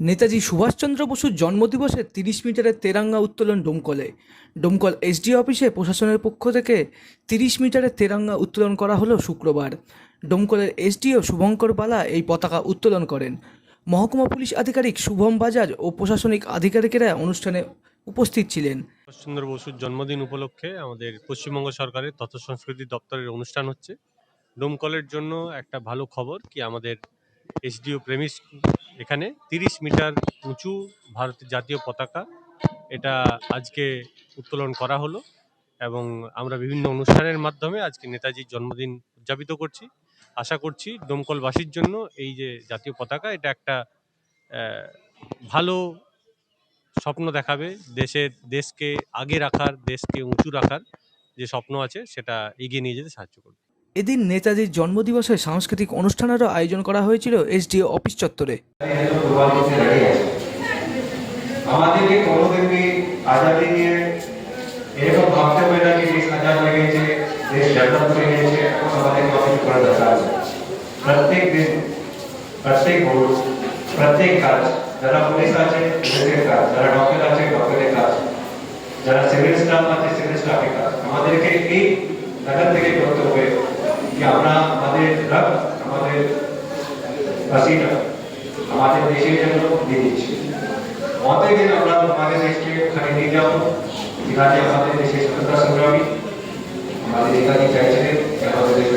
নেতাজি সুভাষচন্দ্র বসুর জন্মদিবসে ৩০ মিটারের তেরাঙ্গা উত্তোলন ডোমকলে। ডোমকল এসডিও অফিসে প্রশাসনের পক্ষ থেকে ৩০ মিটারের তেরাঙ্গা উত্তোলন করা হলো শুক্রবার। ডোমকলের এসডিও শুভঙ্কর বালা এই পতাকা উত্তোলন করেন। মহকুমা পুলিশ আধিকারিক শুভম বাজাজ ও প্রশাসনিক আধিকারিকেরা অনুষ্ঠানে উপস্থিত ছিলেন। সুভাষচন্দ্র বসুর জন্মদিন উপলক্ষে আমাদের পশ্চিমবঙ্গ সরকারের তথ্য সংস্কৃতি দপ্তরের অনুষ্ঠান হচ্ছে। ডোমকলের জন্য একটা ভালো খবর কি আমাদের এসডিও প্রেমিস এখানে ৩০ মিটার উঁচু ভারতের জাতীয় পতাকা এটা আজকে উত্তোলন করা হলো এবং আমরা বিভিন্ন অনুষ্ঠানের মাধ্যমে আজকে নেতাজির জন্মদিন উদযাপিত করছি। আশা করছি ডোমকলবাসীর জন্য এই যে জাতীয় পতাকা এটা একটা ভালো স্বপ্ন দেখাবে, দেশকে আগে রাখার, দেশকে উঁচু রাখার যে স্বপ্ন আছে সেটা এগিয়ে নিয়ে যেতে সাহায্য করবে। এদিন নেতাজির জন্মদিবসে সাংস্কৃতিক অনুষ্ঠানেরও আয়োজন করা হয়েছিল এসডিও অফিস চত্বরে। আমাদেরকে কোনোদিনই আজাদি নিয়ে এরকম ভাবতে হবে না যে দেশ আজাদ হয়ে গেছে, দেশ ডেভেলপ হয়ে গেছে, এখন আমাদেরকে অপেক্ষা করা দরকার আছে। প্রত্যেক দিন, প্রত্যেক ভোট, প্রত্যেক কাজ, যারা পুলিশ আছে পুলিশের কাজ, যারা ডক্টর আছে ডক্টরের কাজ, যারা সিভিল স্টাফ আছে সিভিল স্টাফের কাজ, আমাদেরকে এই জায়গা থেকে করতে হবে কি আমরা আমাদের রক্ত, আমাদের পাসিনা আমাদের দেশের জন্য দিয়ে দিচ্ছি। অতএব আমরা আমাদের দেশকে ওখানে নিয়ে যাবো যেখানে আমাদের দেশের স্বাধীনতা সংগ্রামী আমাদের নেতাজি চাইছিলেন আমাদের দেশ